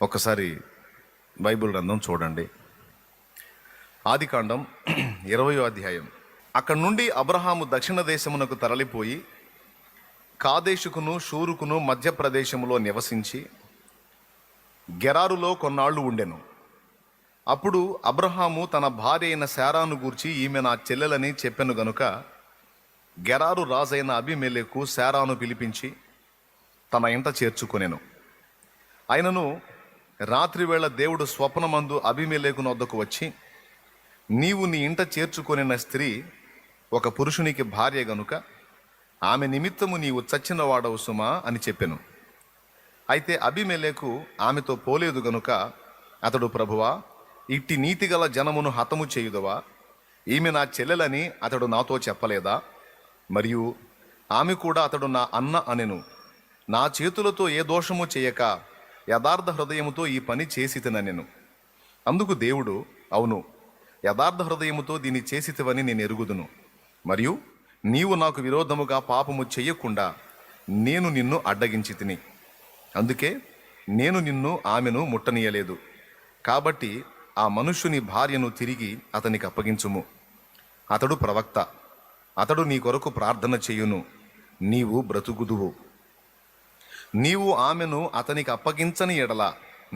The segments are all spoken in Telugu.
ఒకసారి బైబిల్ గ్రంథం చూడండి. ఆదికాండం 20వ అధ్యాయం. అక్కడి నుండి అబ్రహాము దక్షిణ దేశమునకు తరలిపోయి కాదేశుకును షూరుకును మధ్యప్రదేశములో నివసించి గెరారులో కొన్నాళ్ళు ఉండెను. అప్పుడు అబ్రహాము తన భార్య అయిన శారాను గూర్చి ఈమె నా చెల్లెలని చెప్పెను గనుక గెరారు రాజైన అబీమెలెకు శారాను పిలిపించి తన ఇంట చేర్చుకొనెను. అయినను రాత్రివేళ దేవుడు స్వప్నమందు అబీమెలెకు నొద్దకు వచ్చి, నీవు నీ ఇంట చేర్చుకొనిన స్త్రీ ఒక పురుషునికి భార్య గనుక ఆమె నిమిత్తము నీవు చచ్చిన వాడవు సుమా అని చెప్పెను. అయితే అబీమెలెకు ఆమెతో పోలేదు గనుక అతడు, ప్రభువా, ఇట్టి నీతిగల జనమును హతము చేయుదవా? ఈమె నా చెల్లెలని అతడు నాతో చెప్పలేదా? మరియు ఆమె కూడా అతడు నా అన్న అనెను. నా చేతులతో ఏ దోషము చేయక యథార్థ హృదయముతో ఈ పని చేసితినెను. అందుకు దేవుడు, అవును, యథార్థ హృదయముతో దీన్ని చేసితివని నేను ఎరుగుదును. మరియు నీవు నాకు విరోధముగా పాపము చెయ్యకుండా నేను నిన్ను అడ్డగించి తిని, అందుకే నేను నిన్ను ఆమెను ముట్టనీయలేదు. కాబట్టి ఆ మనుష్యుని భార్యను తిరిగి అతనికి అప్పగించుము. అతడు ప్రవక్త, అతడు నీ కొరకు ప్రార్థన చేయును, నీవు బ్రతుకుదువు. నీవు ఆమెను అతనికి అప్పగించని ఎడల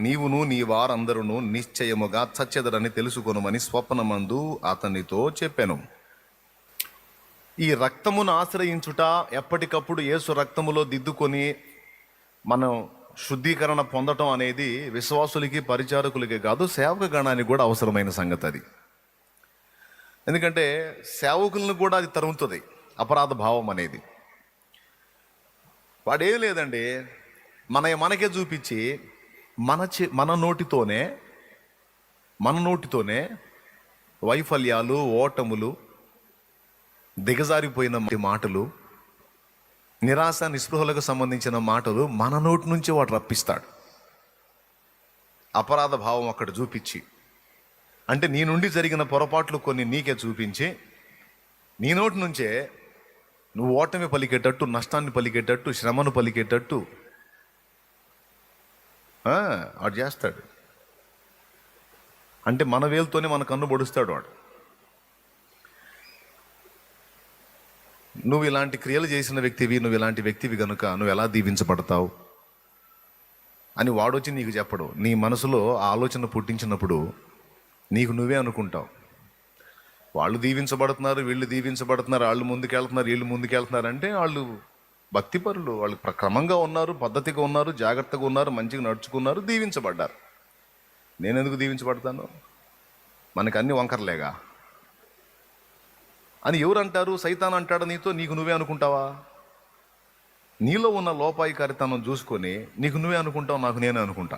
నీవును నీ వారందరూ నిశ్చయముగా చచ్చెదరని తెలుసుకొనుమని స్వప్నమందు అతనితో చెప్పాను. ఈ రక్తమును ఆశ్రయించుట, ఎప్పటికప్పుడు యేసు రక్తములో దిద్దుకొని మనం శుద్ధీకరణ పొందటం అనేది విశ్వాసులకి, పరిచారకులకి కాదు, సేవక గణానికి కూడా అవసరమైన సంగతి అది. ఎందుకంటే సేవకులను కూడా అది తరుముతుంది అపరాధ భావం అనేది. వాడేం లేదండి, మనకే చూపించి మన నోటితోనే వైఫల్యాలు, ఓటములు, దిగజారిపోయిన మాటలు, నిరాశ నిస్పృహలకు సంబంధించిన మాటలు మన నోటి నుంచి వాడు రప్పిస్తాడు. అపరాధ భావం అక్కడ చూపించి, అంటే నీ నుండి జరిగిన పొరపాట్లు కొన్ని నీకే చూపించి నీ నోటి నుంచే నువ్వు ఓటమి పలికేటట్టు, నష్టాన్ని పలికేటట్టు, శ్రమను పలికేటట్టు వాడు చేస్తాడు. అంటే మన వేలుతోనే మన కన్ను పొడుస్తాడు వాడు. నువ్వు ఇలాంటి క్రియలు చేసిన వ్యక్తివి, నువ్వు ఇలాంటి వ్యక్తివి కనుక నువ్వు ఎలా దీవించబడతావు అని వాడొచ్చి నీకు చెప్పడు. నీ మనసులో ఆ ఆలోచన పుట్టించినప్పుడు నీకు నువ్వే అనుకుంటావు, వాళ్ళు దీవించబడుతున్నారు, వీళ్ళు దీవించబడుతున్నారు, వాళ్ళు ముందుకెళ్తున్నారు, వీళ్ళు ముందుకెళ్తున్నారు. అంటే వాళ్ళు భక్తిపరులు, వాళ్ళు క్రమంగా ఉన్నారు, పద్ధతిగా ఉన్నారు, జాగ్రత్తగా ఉన్నారు, మంచిగా నడుచుకున్నారు, దీవించబడ్డారు. నేనెందుకు దీవించబడతాను? మనకు అన్ని వంకరలేగా అని ఎవరు అంటారు? సైతాన్ అంటాడు నీతో. నీకు నువ్వే అనుకుంటావా? నీలో ఉన్న లోపాయికారితనం చూసుకొని నీకు నువ్వే అనుకుంటావు, నాకు నేనే అనుకుంటా.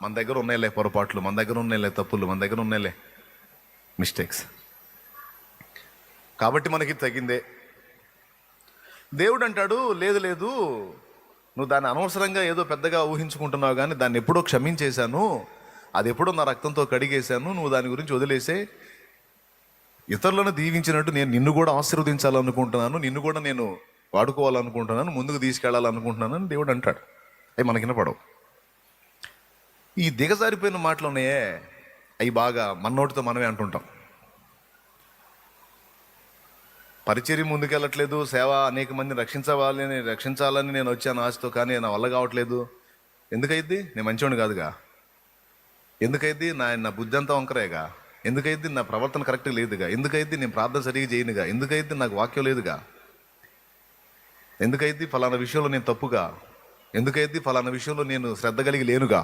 మన దగ్గర ఉన్నాయిలే పొరపాట్లు, మన దగ్గర ఉన్నాయిలే తప్పులు, మన దగ్గర ఉన్నాయిలే మిస్టేక్స్, కాబట్టి మనకి తగిందే. దేవుడు అంటాడు, లేదు లేదు, నువ్వు దాన్ని అనవసరంగా ఏదో పెద్దగా ఊహించుకుంటున్నావు, కానీ దాన్ని ఎప్పుడో క్షమించేశాను, అది ఎప్పుడో నా రక్తంతో కడిగేశాను, నువ్వు దాని గురించి వదిలేసే. ఇతరులను దీవించినట్టు నేను నిన్ను కూడా ఆశీర్వదించాలనుకుంటున్నాను, నిన్ను కూడా నేను వాడుకోవాలనుకుంటున్నాను, ముందుకు తీసుకెళ్లాలనుకుంటున్నాను అని దేవుడు అంటాడు. అవి మనకి వినపడవు. ఈ దిగజారిపోయిన మాటలు ఉన్నాయే, అవి బాగా మన నోటితో మనమే అంటుంటాం. పరిచర్య ముందుకెళ్ళట్లేదు, సేవ అనేక మందిని రక్షించాలని నేను వచ్చాను ఆశతో, కానీ నా వల్ల కావట్లేదు. ఎందుకైద్ది? నేను మంచివాడిని కాదుగా. ఎందుకైద్ది? నా బుద్ధి అంతా వంకరేగా. ఎందుకైద్ది? నా ప్రవర్తన కరెక్ట్గా లేదుగా. ఎందుకైద్ది? నేను ప్రార్థన సరిగ్గా చేయనుగా. ఎందుకైద్ది? నాకు వాక్యం లేదుగా. ఎందుకైద్ది? ఫలానా విషయంలో నేను తప్పుగా. ఎందుకైద్ది? ఫలానా విషయంలో నేను శ్రద్ధ కలిగి లేనుగా.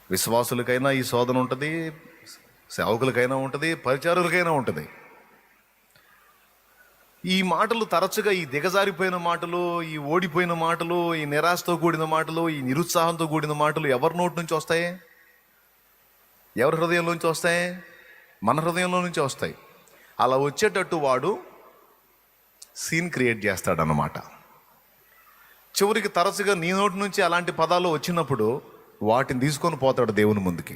విశ్వాసులకైనా ఈ శోధన ఉంటుంది, సేవకులకైనా ఉంటుంది, పరిచారులకైనా ఉంటుంది. ఈ మాటలు తరచుగా, ఈ దిగజారిపోయిన మాటలు, ఈ ఓడిపోయిన మాటలు, ఈ నిరాశతో కూడిన మాటలు, ఈ నిరుత్సాహంతో కూడిన మాటలు ఎవరి నోటి నుంచి వస్తాయి? ఎవరి హృదయంలోంచి వస్తాయి? మన హృదయంలో నుంచి వస్తాయి. అలా వచ్చేటట్టు వాడు సీన్ క్రియేట్ చేస్తాడన్నమాట. చివరికి తరచుగా నీ నోటి నుంచి అలాంటి పదాలు వచ్చినప్పుడు వాటిని తీసుకొని పోతాడు దేవుని ముందుకి.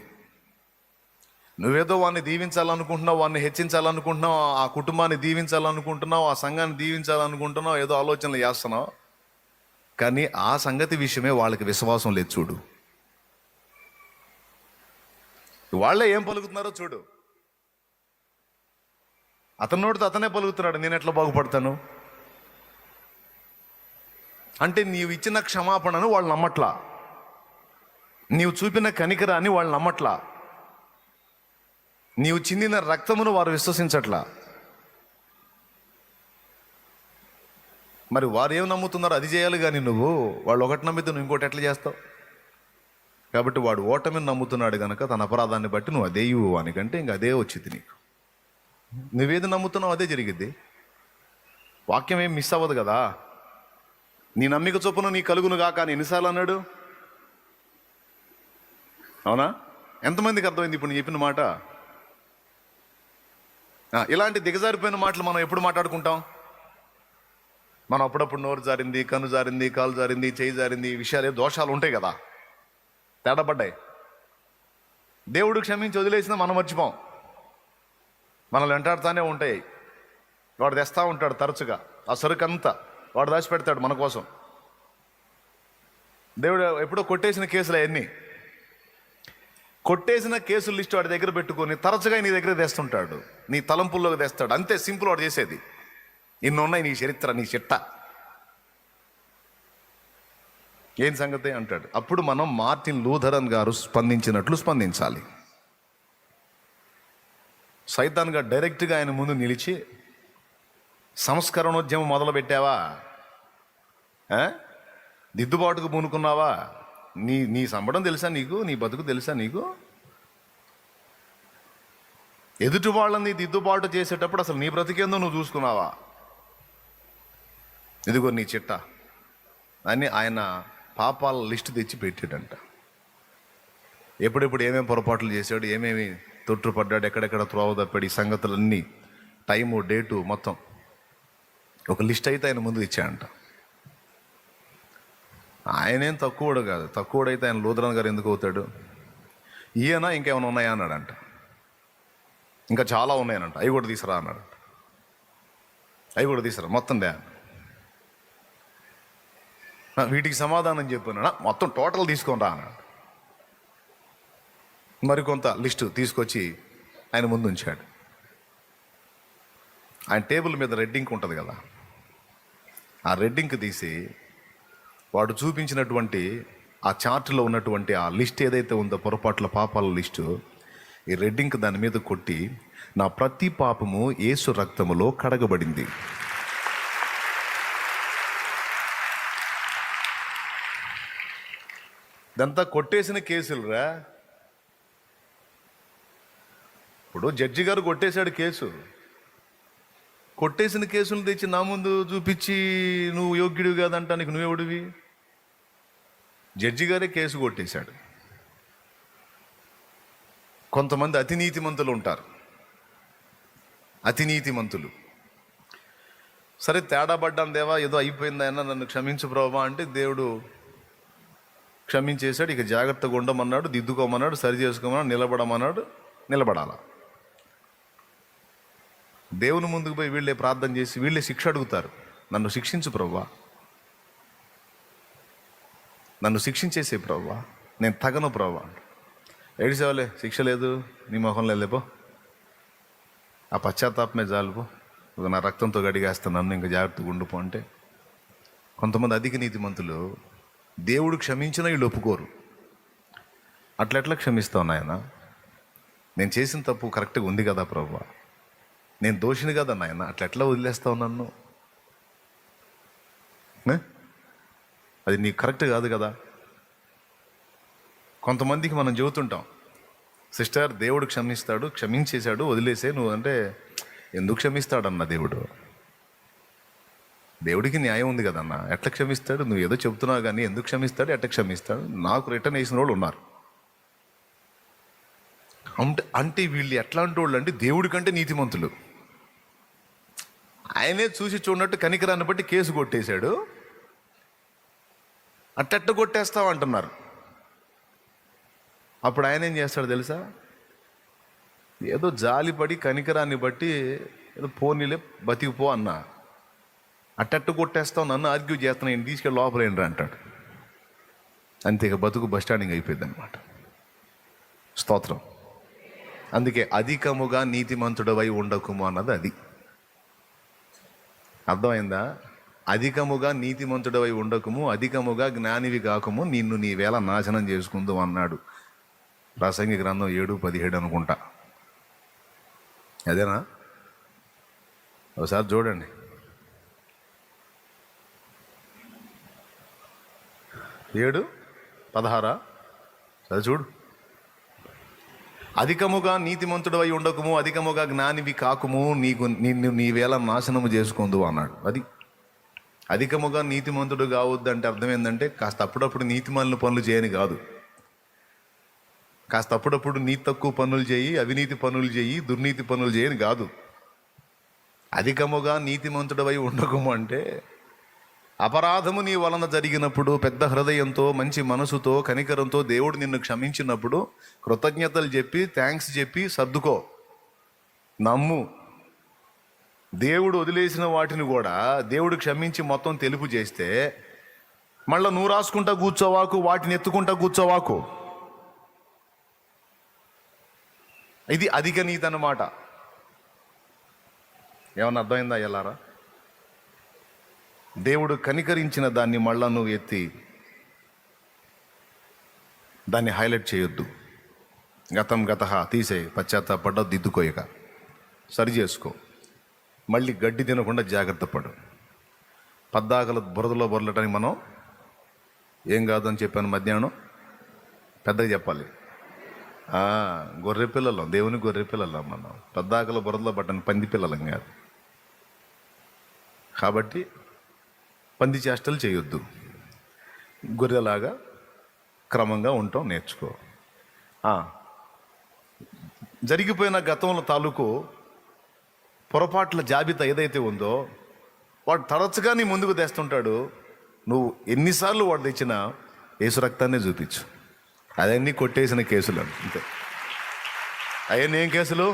నువ్వేదో వాడిని దీవించాలనుకుంటున్నావు, వాడిని హెచ్చించాలనుకుంటున్నావు, ఆ కుటుంబాన్ని దీవించాలనుకుంటున్నావు, ఆ సంఘాన్ని దీవించాలనుకుంటున్నావు, ఏదో ఆలోచనలు చేస్తున్నావు. కానీ ఆ సంగతి విషయమే వాళ్ళకి విశ్వాసం లేదు. చూడు, వాళ్ళే ఏం పలుకుతున్నారో చూడు. అతని నోటితో అతనే పలుకుతున్నాడు, నేను ఎట్లా బాగుపడతాను అంటే. నీవు ఇచ్చిన క్షమాపణను వాళ్ళు నమ్మట్లా, నీవు చూపిన కనికరాన్ని వాళ్ళు నమ్మట్లా, నీవు చిందిన రక్తమును వారు విశ్వసించట్లా. మరి వారు ఏం నమ్ముతున్నారో అది చేయాలి. కానీ నువ్వు వాళ్ళు ఒకటి నమ్మితే నువ్వు ఇంకోటి ఎట్లా చేస్తావు? కాబట్టి వాడు ఓటమిని నమ్ముతున్నాడు కనుక తన అపరాధాన్ని బట్టి నువ్వు అదే ఇవ్వు అనికంటే ఇంక అదే వచ్చింది నీకు. నువ్వేది నమ్ముతున్నావు అదే జరిగిద్ది. వాక్యం ఏం మిస్ అవ్వదు కదా. నీ నమ్మిక చొప్పున నీ కలుగునుగా కానీ ఎన్నిసార్లు అన్నాడు? అవునా? ఎంతమందికి అర్థమైంది ఇప్పుడు నేను చెప్పిన మాట? ఇలాంటి దిగజారిపోయిన మాటలు మనం ఎప్పుడు మాట్లాడుకుంటాం? మనం అప్పుడప్పుడు నోరు జారింది, కన్ను జారింది, కాలు జారింది, చేయి జారింది, ఈ విషయాలు దోషాలు ఉంటాయి కదా, తేడాపడ్డాయి. దేవుడు క్షమించి వదిలేసినా మనం మర్చిపోం. మనల్ని వెంటాడుతూనే ఉంటాయి. వాడు తెస్తా ఉంటాడు తరచుగా ఆ సరుకంతా వాడు దాచిపెడతాడు మన కోసం. దేవుడు ఎప్పుడో కొట్టేసిన కేసులు అవన్నీ, కొట్టేసిన కేసుల లిస్టు వాడి దగ్గర పెట్టుకొని తరచుగా నీ దగ్గర తెస్తుంటాడు, నీ తలంపుల్లోకి తెస్తాడు. అంతే సింపుల్ వాడు చేసేది. ఇన్ని ఉన్నాయి నీ చరిత్ర, నీ చిట్ట, ఏం సంగతి అంటాడు. అప్పుడు మనం మార్టిన్ లూథరన్ గారు స్పందించినట్లు స్పందించాలి. సైతాన్ గారు డైరెక్ట్గా ఆయన ముందు నిలిచి, సంస్కరణోద్యమం మొదలు పెట్టావా? దిద్దుబాటుకు పూనుకున్నావా? నీ సంబడం తెలుసా నీకు? నీ బతుకు తెలుసా నీకు? ఎదుటి వాళ్ళని దిద్దుబాటు చేసేటప్పుడు అసలు నీ బ్రతికేందో నువ్వు చూసుకున్నావా? ఇదిగో నీ చిట్ట అని ఆయన పాపాల లిస్టు తెచ్చి పెట్టాడంట. ఎప్పుడెప్పుడు ఏమేమి పొరపాట్లు చేశాడు, ఏమేమి తొట్టుపడ్డాడు, ఎక్కడెక్కడ త్రోవ తప్పాడు, ఈ సంగతులన్నీ టైము డేటు మొత్తం ఒక లిస్ట్ అయితే ఆయన ముందు ఇచ్చాడంట. ఆయనేం తక్కువడు కాదు. తక్కువడైతే ఆయన లూథరన్ గారు ఎందుకు అవుతాడు? ఈయన ఇంకేమైనా ఉన్నాయా అన్నాడంట. ఇంకా చాలా ఉన్నాయనంట. అవి కూడా తీసుకురా అన్నాడంట. అవి కూడా తీసుకురా మొత్తం దే. వీటికి సమాధానం చెప్పాను, మొత్తం టోటల్ తీసుకొని రా అన్నాడు. మరికొంత లిస్టు తీసుకొచ్చి ఆయన ముందు ఉంచాడు. ఆయన టేబుల్ మీద రెడ్ ఇంక్ ఉంటుంది కదా, ఆ రెడ్ ఇంక్ తీసి వాడు చూపించినటువంటి ఆ చార్ట్లో ఉన్నటువంటి ఆ లిస్ట్ ఏదైతే ఉందో పొరపాట్ల పాపాల లిస్టు, ఈ రెడ్ ఇంక్ దాని మీద కొట్టి, నా ప్రతి పాపము యేసు రక్తములో కడగబడింది. ఇదంతా కొట్టేసిన కేసులురా. ఇప్పుడు జడ్జి గారు కొట్టేశాడు కేసు. కొట్టేసిన కేసులు తెచ్చి నా ముందు చూపించి నువ్వు యోగ్యుడివి కాదంటానికి నువ్వెవడివి? జడ్జి గారే కేసు కొట్టేశాడు. కొంతమంది అతినీతిమంతులు ఉంటారు. అతినీతిమంతులు సరే తేడా పడ్డాను దేవా, ఏదో అయిపోయిందైనా నన్ను క్షమించు ప్రభా అంటే దేవుడు క్షమించేశాడు. ఇక జాగ్రత్తగా ఉండమన్నాడు, దిద్దుకోమన్నాడు, సరి చేసుకోమన్నాడు, నిలబడమన్నాడు. నిలబడాల. దేవుని ముందుకు పోయి వీళ్ళే ప్రార్థన చేసి వీళ్ళే శిక్ష అడుగుతారు. నన్ను శిక్షించు ప్రభువా, నన్ను శిక్షించేసే ప్రభువా, నేను తగను ప్రభువా. ఏడిసేవాళ్ళే, శిక్ష లేదు నీ మొహంలో లేపో, ఆ పశ్చాత్తాపమే జాలుపో, నా రక్తంతో గడిగేస్తాను, నన్ను ఇంకా జాగ్రత్తగా ఉండిపో అంటే. కొంతమంది అధిక నీతిమంతులు దేవుడు క్షమించినా వీళ్ళు ఒప్పుకోరు. అట్లెట్లా క్షమిస్తావు నాయన? నేను చేసిన తప్పు కరెక్ట్గా ఉంది కదా ప్రభువా, నేను దోషిని కదా నాయన, అట్లెట్లా వదిలేస్తావు నన్ను? అది నీకు కరెక్ట్ కాదు కదా. కొంతమందికి మనం చెబుతుంటాం, సిస్టర్ దేవుడు క్షమిస్తాడు, క్షమించేశాడు, వదిలేసే నువ్వు అంటే. ఎందుకు క్షమిస్తాడన్న దేవుడు? దేవుడికి న్యాయం ఉంది కదన్న, ఎట్లా క్షమిస్తాడు? నువ్వు ఏదో చెబుతున్నావు కానీ ఎందుకు క్షమిస్తాడు, ఎట్లా క్షమిస్తాడు? నాకు రిటర్న్ వేసిన వాళ్ళు ఉన్నారు. అంటే వీళ్ళు ఎట్లాంటి వాళ్ళు అంటే దేవుడి కంటే నీతిమంతులు. ఆయనే చూసి చూడనట్టు కనికరాన్ని బట్టి కేసు కొట్టేశాడు, అట్టట్ట కొట్టేస్తావు అంటున్నారు. అప్పుడు ఆయన ఏం చేస్తాడు తెలుసా? ఏదో జాలిపడి కనికరాన్ని బట్టి ఏదో పోనీలే బతికిపో అన్నా, అట్టట్టు కొట్టేస్తావు, నన్ను ఆర్గ్యూ చేస్తాను, నేను తీసుకెళ్ళి లోపల ఏంట్రా అంటాడు. అంతే, ఇక బతుకు బస్ స్టాండింగ్ అయిపోయింది అనమాట. స్తోత్రం. అందుకే అధికముగా నీతిమంతుడవై ఉండకుము అన్నది అది. అర్థమైందా? అధికముగా నీతిమంతుడవై ఉండకుము, అధికముగా జ్ఞానివి కాకము, నిన్ను నీ వేళ నాశనం చేసుకుందు అన్నాడు. ప్రసంగి గ్రంథం 7:17 అనుకుంటా. అదేనా? ఒకసారి చూడండి. 7:16 అది చూడు. అధికముగా నీతిమంతుడవై ఉండకము, అధికముగా జ్ఞానివి కాకుము, నిన్ను నీ వేళ నాశనము చేసుకుందు అన్నాడు. అది అధికముగా నీతిమంతుడు కావద్దు అంటే అర్థం ఏంటంటే కాస్త అప్పుడప్పుడు నీతిమాలిన పనులు చేయని కాదు. కాస్త అప్పుడప్పుడు నీతి తక్కువ పనులు చేయి, అవినీతి పనులు చేయి, దుర్నీతి పనులు చేయని కాదు. అధికముగా నీతిమంతుడవై ఉండకము అంటే అపరాధము నీ వలన జరిగినప్పుడు పెద్ద హృదయంతో, మంచి మనసుతో, కనికరంతో దేవుడు నిన్ను క్షమించినప్పుడు కృతజ్ఞతలు చెప్పి, థ్యాంక్స్ చెప్పి సర్దుకో, నమ్ము. దేవుడు వదిలేసిన వాటిని కూడా దేవుడు క్షమించి మొత్తం తెలుపు చేస్తే మళ్ళీ నువ్వు రాసుకుంటా కూర్చోవాకు, వాటిని ఎత్తుకుంటా కూర్చోవాకు. ఇది అధిక నీతి అన్నమాట. ఏమన్నా అర్థమైందా ఎలారా? దేవుడు కనికరించిన దాన్ని మళ్ళా నువ్వు ఎత్తి దాన్ని హైలైట్ చేయొద్దు. గతం గతహ తీసే, పశ్చాత్తాపడ్డ, దిద్దుకోయక సరి చేసుకో. మళ్ళీ గడ్డి తినకుండా జాగ్రత్త పడు. పద్దాకలు బురదలో బొరలటానికి మనం ఏం కాదని చెప్పాను మధ్యాహ్నం, పెద్దగా చెప్పాలి. గొర్రె పిల్లలం, దేవుని గొర్రె పిల్లలం మనం. పద్దాకలు బురదలో పట్టని పంది పిల్లలం కాదు. కాబట్టి పంది చేష్టలు చేయొద్దు. గొర్రెలాగా క్రమంగా ఉండటం నేర్చుకో. జరిగిపోయిన గతంలో తాలూకు పొరపాట్ల జాబితా ఏదైతే ఉందో వాడు తరచుగా నీ ముందుకు తెస్తుంటాడు. నువ్వు ఎన్నిసార్లు వాడు తెచ్చినా యేసు రక్తాన్నే చూపించు. అవన్నీ కొట్టేసిన కేసులు అంతే. అవన్నీ ఏం కేసులు?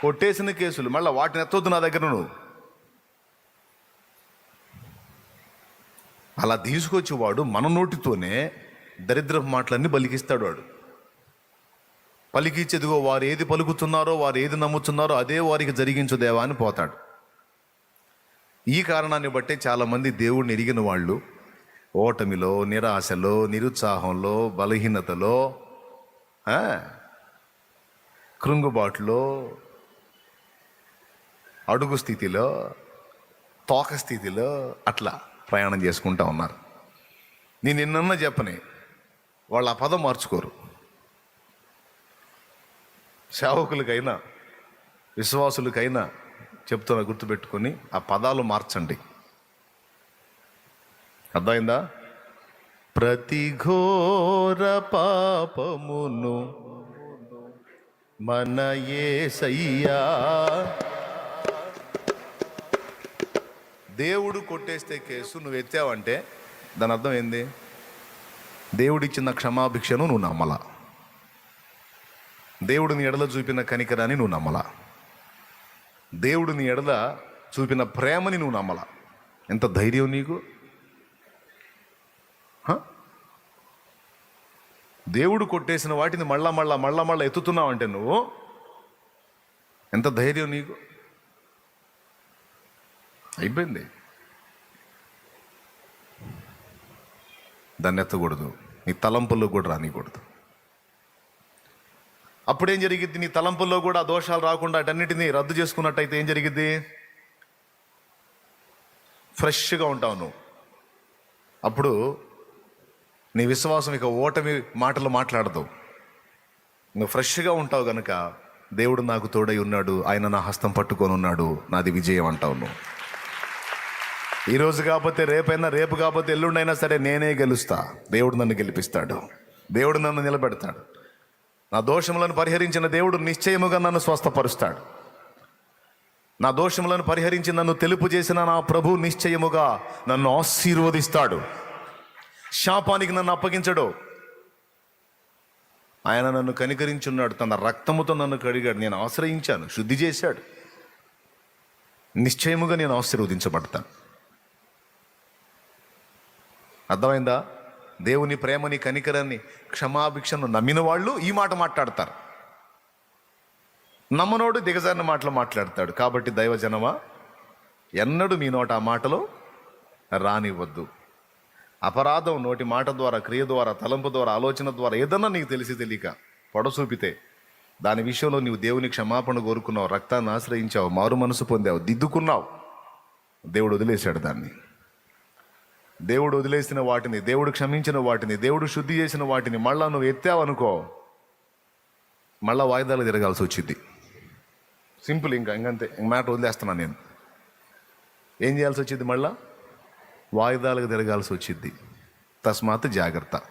కొట్టేసిన కేసులు. మళ్ళీ వాటిని ఎత్తొద్దు నా దగ్గర. నువ్వు అలా తీసుకొచ్చి వాడు మన నోటితోనే దరిద్రపు మాటలన్నీ పలికిస్తాడు. వాడు పలికిచ్చేదిగో వారు ఏది పలుకుతున్నారో, వారు ఏది నమ్ముతున్నారో అదే వారికి జరిగించు దేవా అని పోతాడు. ఈ కారణాన్ని బట్టే చాలామంది దేవుడిని ఎరిగిన వాళ్ళు ఓటమిలో, నిరాశలో, నిరుత్సాహంలో, బలహీనతలో, కృంగుబాటులో, అడుగు స్థితిలో, తోక స్థితిలో అట్లా ప్రయాణం చేసుకుంటా ఉన్నారు. నేను ఎన్నన్నా చెప్పని వాళ్ళు ఆ పదం మార్చుకోరు. సేవకులకైనా విశ్వాసులకైనా చెప్తున్నా, గుర్తుపెట్టుకొని ఆ పదాలు మార్చండి. అర్థమైందా? ప్రతి ఘోర పాపమును మన యేసయ్యా. దేవుడు కొట్టేస్తే కేసు నువ్వు ఎత్తావంటే దాని అర్థం ఏంది? దేవుడిచ్చిన క్షమాభిక్షను నువ్వు నమ్మలా, దేవుడిని ఎడల చూపిన కనికరాన్ని నువ్వు నమ్మలా, దేవుడిని ఎడల చూపిన ప్రేమని నువ్వు నమ్మలా. ఎంత ధైర్యం నీకు! దేవుడు కొట్టేసిన వాటిని మళ్ళా మళ్ళా మళ్ళా మళ్ళా ఎత్తుతున్నావు అంటే నువ్వు ఎంత ధైర్యం నీకు! అయిపోయింది. దాన్ని ఎత్తకూడదు, నీ తలంపుల్లో కూడా రానికూడదు. అప్పుడేం జరిగిద్ది? నీ తలంపుల్లో కూడా దోషాలు రాకుండా అటన్నిటినీ రద్దు చేసుకున్నట్టయితే ఏం జరిగిద్ది? ఫ్రెష్గా ఉంటావు నువ్వు. అప్పుడు నీ విశ్వాసం ఇక ఓటమి మాటలు మాట్లాడదు. నువ్వు ఫ్రెష్గా ఉంటావు కనుక దేవుడు నాకు తోడై ఉన్నాడు, ఆయన నా హస్తం పట్టుకొని ఉన్నాడు, నాది విజయం అంటావు నువ్వు. ఈరోజు కాకపోతే రేపైనా, రేపు కాకపోతే ఎల్లుండైనా సరే నేనే గెలుస్తా. దేవుడు నన్ను గెలిపిస్తాడు, దేవుడు నన్ను నిలబెడతాడు. నా దోషములను పరిహరించిన దేవుడు నిశ్చయముగా నన్ను స్వస్థపరుస్తాడు. నా దోషములను పరిహరించి నన్ను తెలుపు చేసిన నా ప్రభు నిశ్చయముగా నన్ను ఆశీర్వదిస్తాడు. శాపానికి నన్ను అప్పగించడు. ఆయన నన్ను కనికరించున్నాడు, తన రక్తముతో నన్ను కడిగాడు, నేను ఆశ్రయించాను, శుద్ధి చేశాడు. నిశ్చయముగా నేను ఆశీర్వదించబడతాను. అర్థమైందా? దేవుని ప్రేమని, కనికరాన్ని, క్షమాభిక్షను నమ్మిన వాళ్ళు ఈ మాట మాట్లాడతారు. నమ్మనోడు దిగజారిన మాటలు మాట్లాడతాడు. కాబట్టి దైవజనమా, ఎన్నడూ మీ నోట ఆ మాటలు రానివ్వద్దు. అపరాధం నోటి మాట ద్వారా, క్రియ ద్వారా, తలంపు ద్వారా, ఆలోచన ద్వారా ఏదన్నా నీకు తెలిసి తెలియక పొడసూపితే దాని విషయంలో నీవు దేవుని క్షమాపణ కోరుకున్నావు, రక్తాన్ని ఆశ్రయించావు, మారు మనసు పొందావు, దిద్దుకున్నావు, దేవుడు వదిలేశాడు దాన్ని. దేవుడు వదిలేసిన వాటిని, దేవుడు క్షమించిన వాటిని, దేవుడు శుద్ధి చేసిన వాటిని మళ్ళా నువ్వు ఎత్తావనుకో, మళ్ళా వాయిదాలు తిరగాల్సి వచ్చింది. సింపుల్. ఇంకంతే, మ్యాటర్ వదిలేస్తున్నాను నేను. ఏం చేయాల్సి వచ్చింది? మళ్ళా వాయిదాలకు తిరగాల్సి వచ్చింది. తస్మాత్ జాగ్రత్త.